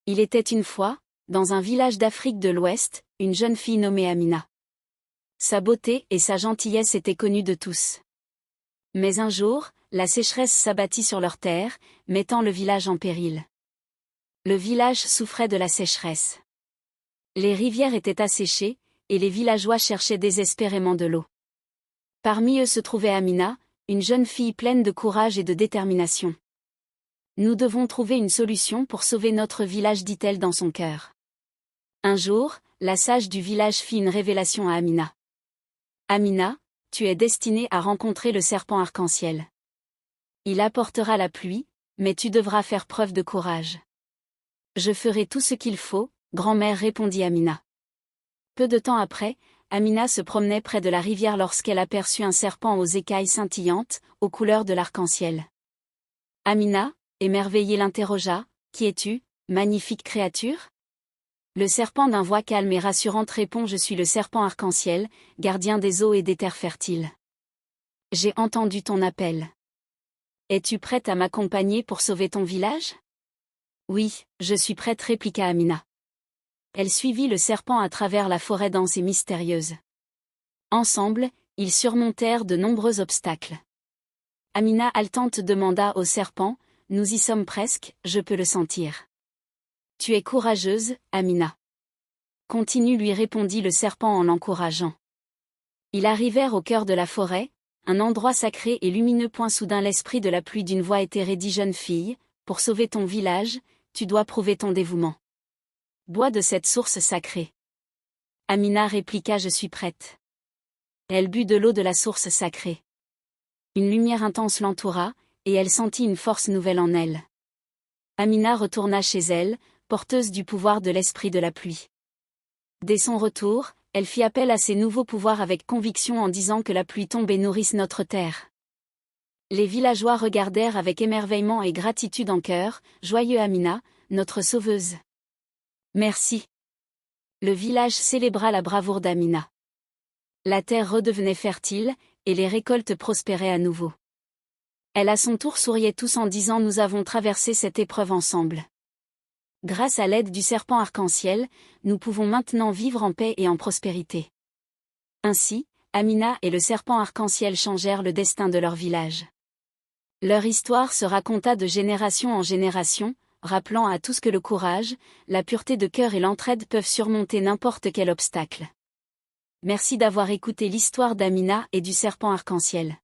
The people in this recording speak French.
Il était une fois, dans un village d'Afrique de l'Ouest, une jeune fille nommée Amina. Sa beauté et sa gentillesse étaient connues de tous. Mais un jour, la sécheresse s'abattit sur leurs terres, mettant le village en péril. Le village souffrait de la sécheresse. Les rivières étaient asséchées, et les villageois cherchaient désespérément de l'eau. Parmi eux se trouvait Amina, une jeune fille pleine de courage et de détermination. Nous devons trouver une solution pour sauver notre village, dit-elle dans son cœur. Un jour, la sage du village fit une révélation à Amina. Amina, tu es destinée à rencontrer le serpent arc-en-ciel. Il apportera la pluie, mais tu devras faire preuve de courage. Je ferai tout ce qu'il faut, grand-mère, répondit Amina. Peu de temps après, Amina se promenait près de la rivière lorsqu'elle aperçut un serpent aux écailles scintillantes, aux couleurs de l'arc-en-ciel. Amina, émerveillée, l'interrogea. « Qui es-tu, magnifique créature ?» Le serpent d'un voix calme et rassurante répond « Je suis le serpent arc-en-ciel, gardien des eaux et des terres fertiles. J'ai entendu ton appel. Es-tu prête à m'accompagner pour sauver ton village ?» « Oui, je suis prête » répliqua Amina. Elle suivit le serpent à travers la forêt dense et mystérieuse. Ensemble, ils surmontèrent de nombreux obstacles. Amina haletante demanda au serpent « Nous y sommes presque, je peux le sentir. » « Tu es courageuse, Amina. » « Continue » lui répondit le serpent en l'encourageant. Ils arrivèrent au cœur de la forêt, un endroit sacré et lumineux. Soudain l'esprit de la pluie d'une voix éthérée dit « Jeune fille, pour sauver ton village, tu dois prouver ton dévouement. Bois de cette source sacrée. » Amina répliqua « Je suis prête. » Elle but de l'eau de la source sacrée. Une lumière intense l'entoura, et elle sentit une force nouvelle en elle. Amina retourna chez elle, porteuse du pouvoir de l'esprit de la pluie. Dès son retour, elle fit appel à ses nouveaux pouvoirs avec conviction en disant que la pluie tombe et nourrisse notre terre. Les villageois regardèrent avec émerveillement et gratitude en cœur « Joyeux Amina, notre sauveuse. » Merci. Le village célébra la bravoure d'Amina. La terre redevenait fertile, et les récoltes prospéraient à nouveau. Elle à son tour souriait tous en disant « Nous avons traversé cette épreuve ensemble. Grâce à l'aide du serpent arc-en-ciel, nous pouvons maintenant vivre en paix et en prospérité. » Ainsi, Amina et le serpent arc-en-ciel changèrent le destin de leur village. Leur histoire se raconta de génération en génération, rappelant à tous que le courage, la pureté de cœur et l'entraide peuvent surmonter n'importe quel obstacle. Merci d'avoir écouté l'histoire d'Amina et du serpent arc-en-ciel.